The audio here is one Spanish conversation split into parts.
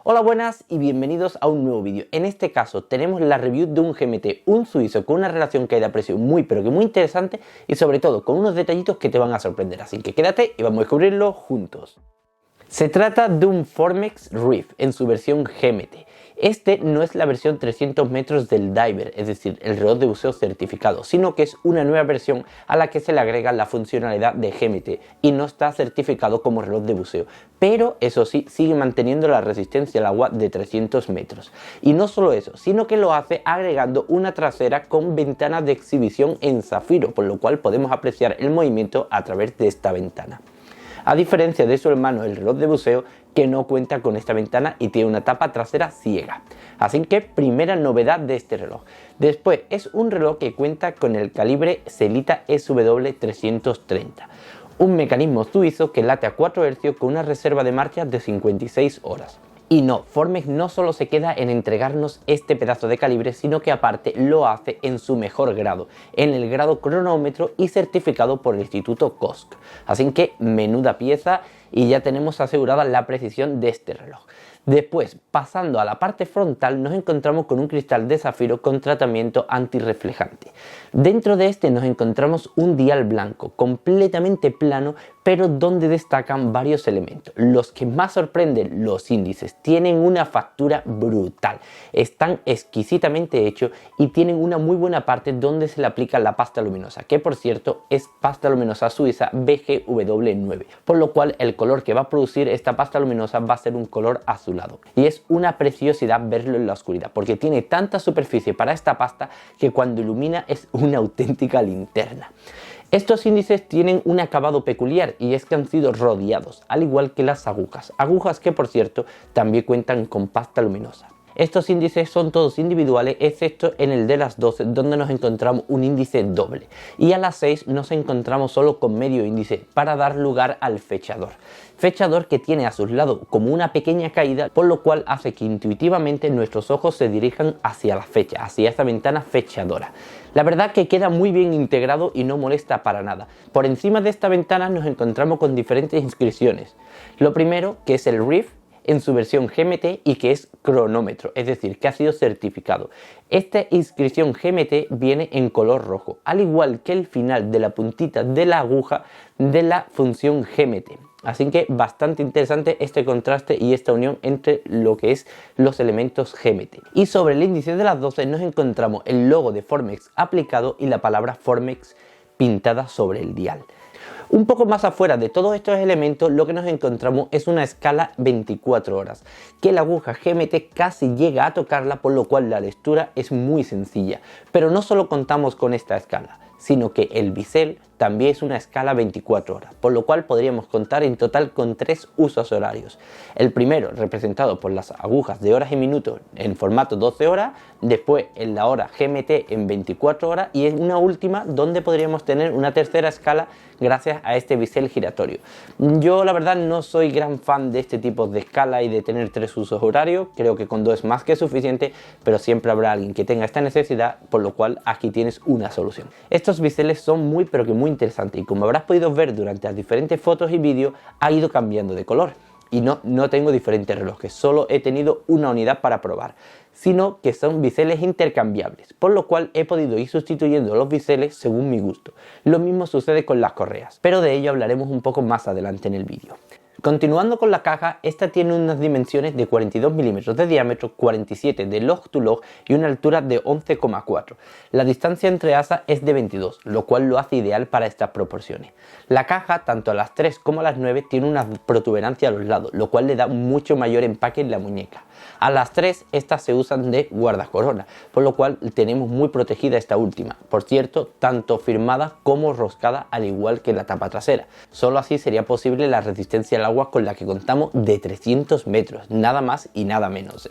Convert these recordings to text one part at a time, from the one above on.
Hola, buenas y bienvenidos a un nuevo vídeo. En este caso tenemos la review de un GMT, un suizo con una relación caída-precio muy pero que muy interesante y sobre todo con unos detallitos que te van a sorprender, así que quédate y vamos a descubrirlo juntos. Se trata de un Formex Reef en su versión GMT. Este no es la versión 300 metros del Diver, es decir, el reloj de buceo certificado, sino que es una nueva versión a la que se le agrega la funcionalidad de GMT y no está certificado como reloj de buceo, pero eso sí, sigue manteniendo la resistencia al agua de 300 metros. Y no solo eso, sino que lo hace agregando una trasera con ventanas de exhibición en zafiro, por lo cual podemos apreciar el movimiento a través de esta ventana. A diferencia de su hermano el reloj de buceo, que no cuenta con esta ventana y tiene una tapa trasera ciega. Así que primera novedad de este reloj. Después es un reloj que cuenta con el calibre Sellita SW330, un mecanismo suizo que late a 4 Hz con una reserva de marcha de 56 horas. Y no, Formex no solo se queda en entregarnos este pedazo de calibre, sino que aparte lo hace en su mejor grado, en el grado cronómetro y certificado por el Instituto COSC. Así que menuda pieza y ya tenemos asegurada la precisión de este reloj. Después, pasando a la parte frontal, nos encontramos con un cristal de zafiro con tratamiento antirreflejante. Dentro de este nos encontramos un dial blanco, completamente plano, pero donde destacan varios elementos. Los que más sorprenden, los índices, tienen una factura brutal, están exquisitamente hechos y tienen una muy buena parte donde se le aplica la pasta luminosa, que por cierto es pasta luminosa suiza BGW9, por lo cual el color que va a producir esta pasta luminosa va a ser un color azulado. Y es una preciosidad verlo en la oscuridad, porque tiene tanta superficie para esta pasta que cuando ilumina es una auténtica linterna. Estos índices tienen un acabado peculiar y es que han sido rodeados, al igual que las agujas que por cierto también cuentan con pasta luminosa. Estos índices son todos individuales excepto en el de las 12 donde nos encontramos un índice doble y a las 6 nos encontramos solo con medio índice para dar lugar al fechador. Fechador que tiene a sus lados como una pequeña caída, por lo cual hace que intuitivamente nuestros ojos se dirijan hacia la fecha, hacia esta ventana fechadora. La verdad que queda muy bien integrado y no molesta para nada. Por encima de esta ventana nos encontramos con diferentes inscripciones. Lo primero, que es el Reef en su versión GMT y que es cronómetro, es decir, que ha sido certificado. Esta inscripción GMT viene en color rojo, al igual que el final de la puntita de la aguja de la función GMT. Así que bastante interesante este contraste y esta unión entre lo que es los elementos GMT. Y sobre el índice de las 12 nos encontramos el logo de Formex aplicado y la palabra Formex pintada sobre el dial. Un poco más afuera de todos estos elementos lo que nos encontramos es una escala 24 horas, que la aguja GMT casi llega a tocarla, por lo cual la lectura es muy sencilla. Pero no solo contamos con esta escala, sino que el bisel también es una escala 24 horas, por lo cual podríamos contar en total con 3 usos horarios. El primero representado por las agujas de horas y minutos en formato 12 horas, después en la hora GMT en 24 horas y en una última donde podríamos tener una tercera escala gracias a este bisel giratorio. Yo la verdad no soy gran fan de este tipo de escala y de tener 3 usos horarios, creo que con 2 es más que suficiente, pero siempre habrá alguien que tenga esta necesidad, por lo cual aquí tienes una solución. Estos biseles son muy pero que muy interesantes y como habrás podido ver durante las diferentes fotos y vídeos ha ido cambiando de color. Y no tengo diferentes relojes, solo he tenido una unidad para probar, sino que son biseles intercambiables, por lo cual he podido ir sustituyendo los biseles según mi gusto. Lo mismo sucede con las correas, pero de ello hablaremos un poco más adelante en el vídeo. Continuando con la caja, esta tiene unas dimensiones de 42 milímetros de diámetro, 47 de log to log y una altura de 11,4. La distancia entre asas es de 22, lo cual lo hace ideal para estas proporciones. La caja, tanto a las 3 como a las 9, tiene una protuberancia a los lados, lo cual le da mucho mayor empaque en la muñeca. A las 3 estas se usan de guardacorona, por lo cual tenemos muy protegida esta última. Por cierto, tanto firmada como roscada, al igual que la tapa trasera. Solo así sería posible la resistencia al agua con la que contamos de 300 metros, nada más y nada menos,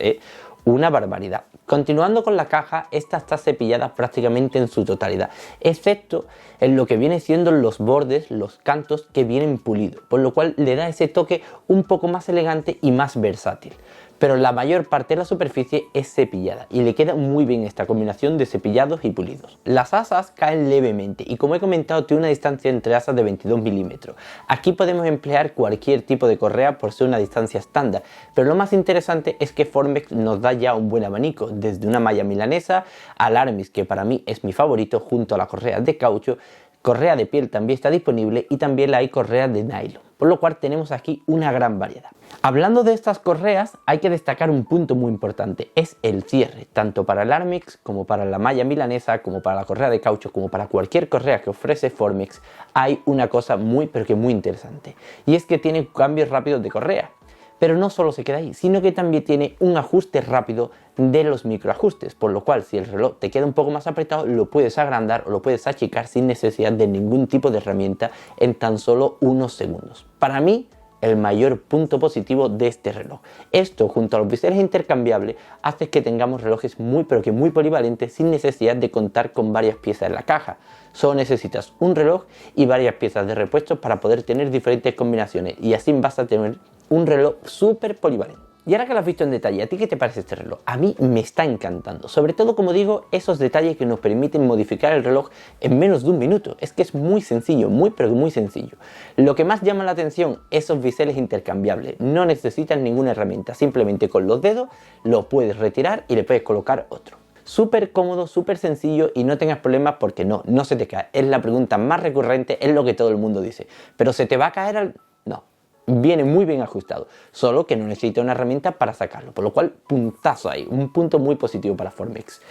una barbaridad. Continuando con la caja, esta está cepillada prácticamente en su totalidad, excepto en lo que viene siendo los bordes, los cantos que vienen pulidos, por lo cual le da ese toque un poco más elegante y más versátil. pero la mayor parte de la superficie es cepillada y le queda muy bien esta combinación de cepillados y pulidos. Las asas caen levemente y, como he comentado, tiene una distancia entre asas de 22 milímetros. Aquí podemos emplear cualquier tipo de correa por ser una distancia estándar, pero lo más interesante es que Formex nos da ya un buen abanico, desde una malla milanesa al Armis, que para mí es mi favorito, junto a la correa de caucho. Correa de piel también está disponible y también hay correa de nylon, por lo cual tenemos aquí una gran variedad. Hablando de estas correas, hay que destacar un punto muy importante, es el cierre, tanto para el Armix como para la malla milanesa, como para la correa de caucho, como para cualquier correa que ofrece Formex. Hay una cosa muy pero que muy interesante, y es que tiene cambios rápidos de correa. Pero no solo se queda ahí, sino que también tiene un ajuste rápido de los microajustes, por lo cual si el reloj te queda un poco más apretado, lo puedes agrandar o lo puedes achicar sin necesidad de ningún tipo de herramienta en tan solo unos segundos. Para mí, el mayor punto positivo de este reloj. Esto, junto a los biseles intercambiables, hace que tengamos relojes muy pero que muy polivalentes sin necesidad de contar con varias piezas en la caja. Solo necesitas un reloj y varias piezas de repuesto para poder tener diferentes combinaciones, y así vas a tener un reloj súper polivalente. Y ahora que lo has visto en detalle, ¿a ti qué te parece este reloj? A mí me está encantando, sobre todo, como digo, esos detalles que nos permiten modificar el reloj en menos de un minuto. Es que es muy sencillo, muy pero muy sencillo. Lo que más llama la atención, esos biseles intercambiables. No necesitas ninguna herramienta, simplemente con los dedos lo puedes retirar y le puedes colocar otro. Súper cómodo, súper sencillo, y no tengas problemas porque no se te cae. Es la pregunta más recurrente, es lo que todo el mundo dice. ¿Pero se te va a caer al...? No. Viene muy bien ajustado, solo que no necesita una herramienta para sacarlo, por lo cual puntazo ahí, un punto muy positivo para Formex.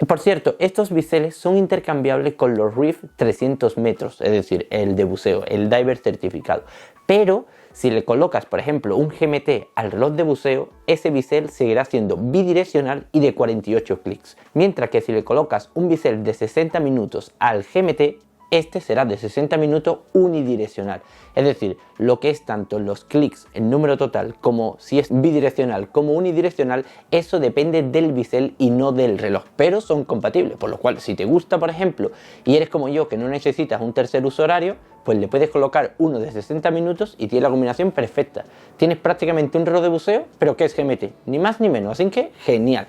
Por cierto, estos biseles son intercambiables con los Reef 300 metros, es decir, el de buceo, el diver certificado. Pero si le colocas, por ejemplo, un GMT al reloj de buceo, ese bisel seguirá siendo bidireccional y de 48 clics. Mientras que si le colocas un bisel de 60 minutos al GMT, este será de 60 minutos unidireccional. Es decir, lo que es tanto los clics en número total como si es bidireccional como unidireccional, eso depende del bisel y no del reloj, pero son compatibles, por lo cual si te gusta, por ejemplo, y eres como yo que no necesitas un tercer uso horario, pues le puedes colocar uno de 60 minutos y tienes la combinación perfecta. Tienes prácticamente un reloj de buceo, pero que es GMT, ni más ni menos, así que genial.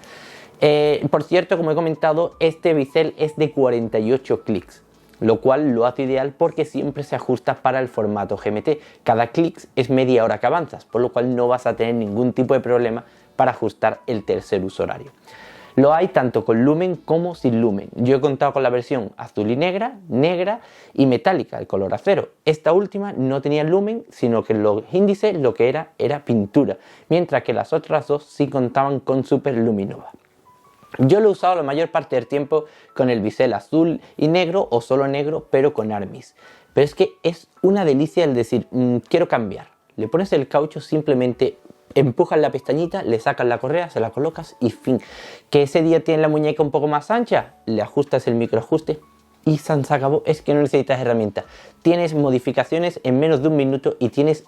Por cierto, como he comentado, este bisel es de 48 clics. Lo cual lo hace ideal porque siempre se ajusta para el formato GMT. Cada clic es media hora que avanzas, por lo cual no vas a tener ningún tipo de problema para ajustar el tercer uso horario. Lo hay tanto con lumen como sin lumen. Yo he contado con la versión azul y negra, negra y metálica, el color acero. Esta última no tenía lumen, sino que los índices lo que era pintura, mientras que las otras dos sí contaban con super luminova. Yo lo he usado la mayor parte del tiempo con el bisel azul y negro o solo negro, pero con Armis. Pero es que es una delicia el decir, quiero cambiar. Le pones el caucho, simplemente empujas la pestañita, le sacas la correa, se la colocas y fin. Que ese día tienes la muñeca un poco más ancha, le ajustas el microajuste y se acabó. Es que no necesitas herramientas. Tienes modificaciones en menos de un minuto y tienes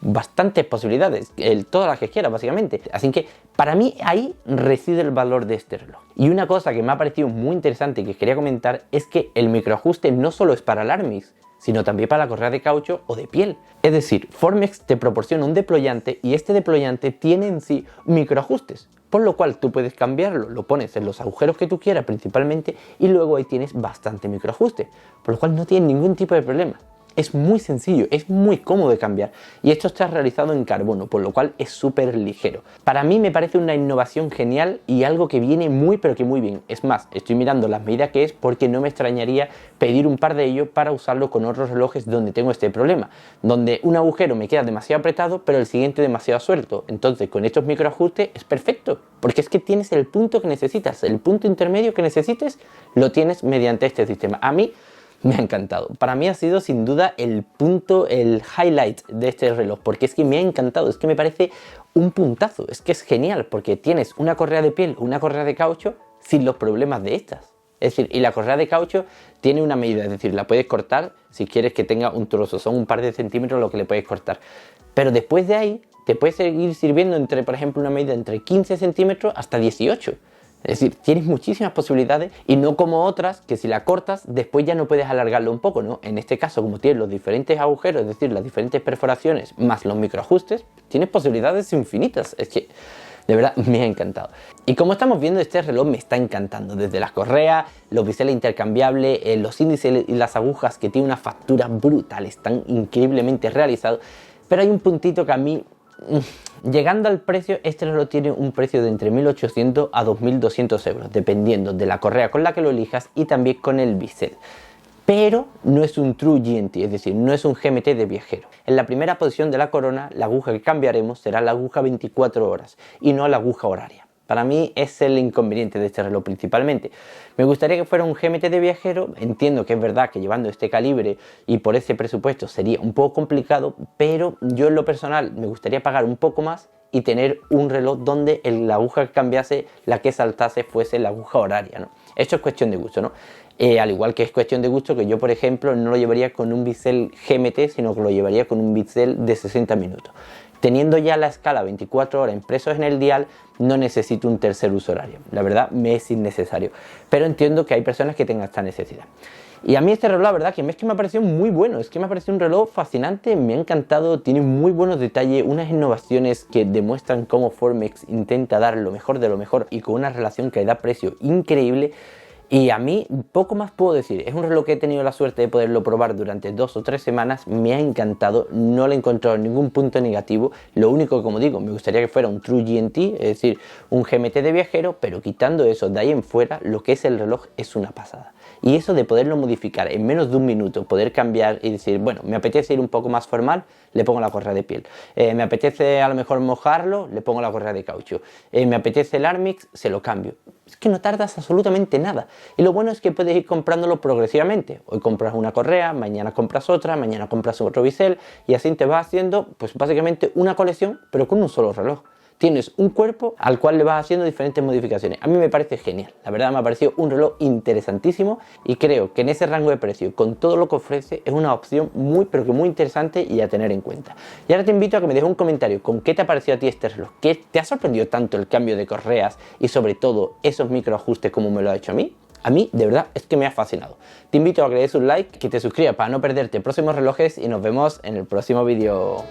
bastantes posibilidades, todas las que quieras básicamente. Así que para mí ahí reside el valor de este reloj. Y una cosa que me ha parecido muy interesante y que quería comentar es que el microajuste no solo es para el Armis, sino también para la correa de caucho o de piel. Es decir, Formex te proporciona un deployante y este deployante tiene en sí microajustes, por lo cual tú puedes cambiarlo, lo pones en los agujeros que tú quieras principalmente y luego ahí tienes bastante microajuste, por lo cual no tienes ningún tipo de problema. Es muy sencillo, es muy cómodo de cambiar y esto está realizado en carbono, por lo cual es súper ligero. Para mí me parece una innovación genial y algo que viene muy pero que muy bien. Es más, estoy mirando las medidas que es porque no me extrañaría pedir un par de ellos para usarlo con otros relojes donde tengo este problema, donde un agujero me queda demasiado apretado pero el siguiente demasiado suelto. Entonces con estos microajustes es perfecto, porque es que tienes el punto que necesitas, el punto intermedio que necesites lo tienes mediante este sistema. A mí me ha encantado. Para mí ha sido sin duda el punto, el highlight de este reloj, porque es que me ha encantado, es que me parece un puntazo, es que es genial, porque tienes una correa de piel, una correa de caucho sin los problemas de estas. Es decir, y la correa de caucho tiene una medida, es decir, la puedes cortar si quieres que tenga un trozo, son un par de centímetros lo que le puedes cortar. Pero después de ahí te puede seguir sirviendo entre, por ejemplo, una medida entre 15 centímetros hasta 18. Es decir, tienes muchísimas posibilidades y no como otras que si la cortas después ya no puedes alargarlo un poco, ¿no? En este caso, como tienes los diferentes agujeros, es decir, las diferentes perforaciones más los microajustes, tienes posibilidades infinitas. Es que De verdad, me ha encantado. Y como estamos viendo, este reloj me está encantando. Desde las correas, los biseles intercambiables, los índices y las agujas, que tiene una factura brutal, están increíblemente realizados. Pero hay un puntito que a mí, llegando al precio, este reloj tiene un precio de entre 1.800 a 2.200 euros, dependiendo de la correa con la que lo elijas y también con el bisel. Pero no es un True GMT, es decir, no es un GMT de viajero. En la primera posición de la corona, la aguja que cambiaremos será la aguja 24 horas y no la aguja horaria. Para mí es el inconveniente de este reloj principalmente. Me gustaría que fuera un GMT de viajero, entiendo que es verdad que llevando este calibre y por ese presupuesto sería un poco complicado, pero yo en lo personal me gustaría pagar un poco más y tener un reloj donde la aguja que cambiase, la que saltase, fuese la aguja horaria, ¿no? Esto es cuestión de gusto, ¿no? Al igual que es cuestión de gusto que yo, por ejemplo, no lo llevaría con un bisel GMT, sino que lo llevaría con un bisel de 60 minutos. Teniendo ya la escala 24 horas impresos en el dial, no necesito un tercer uso horario. La verdad, me es innecesario. Pero entiendo que hay personas que tengan esta necesidad. Y a mí este reloj, la verdad, que me ha parecido muy bueno. Es que me ha parecido un reloj fascinante, me ha encantado, tiene muy buenos detalles, unas innovaciones que demuestran cómo Formex intenta dar lo mejor de lo mejor y con una relación calidad-precio increíble. Y a mí poco más puedo decir, es un reloj que he tenido la suerte de poderlo probar durante 2 o 3 semanas, me ha encantado, no le he encontrado ningún punto negativo, lo único que, como digo, me gustaría que fuera un True GMT, es decir, un GMT de viajero, pero quitando eso de ahí en fuera, lo que es el reloj es una pasada. Y eso de poderlo modificar en menos de un minuto, poder cambiar y decir, bueno, me apetece ir un poco más formal, le pongo la correa de piel. Me apetece a lo mejor mojarlo, le pongo la correa de caucho. Me apetece el Armix, se lo cambio. Es que no tardas absolutamente nada. Y lo bueno es que puedes ir comprándolo progresivamente. Hoy compras una correa, mañana compras otra, mañana compras otro bisel y así te vas haciendo pues básicamente una colección, pero con un solo reloj. Tienes un cuerpo al cual le vas haciendo diferentes modificaciones. A mí me parece genial, la verdad me ha parecido un reloj interesantísimo y creo que en ese rango de precio, con todo lo que ofrece, es una opción muy pero que muy interesante y a tener en cuenta. Y ahora te invito a que me dejes un comentario con qué te ha parecido a ti este reloj, qué te ha sorprendido tanto el cambio de correas y sobre todo esos microajustes como me lo ha hecho a mí. A mí, de verdad, es que me ha fascinado. Te invito a que le des un like, que te suscribas para no perderte próximos relojes y nos vemos en el próximo vídeo.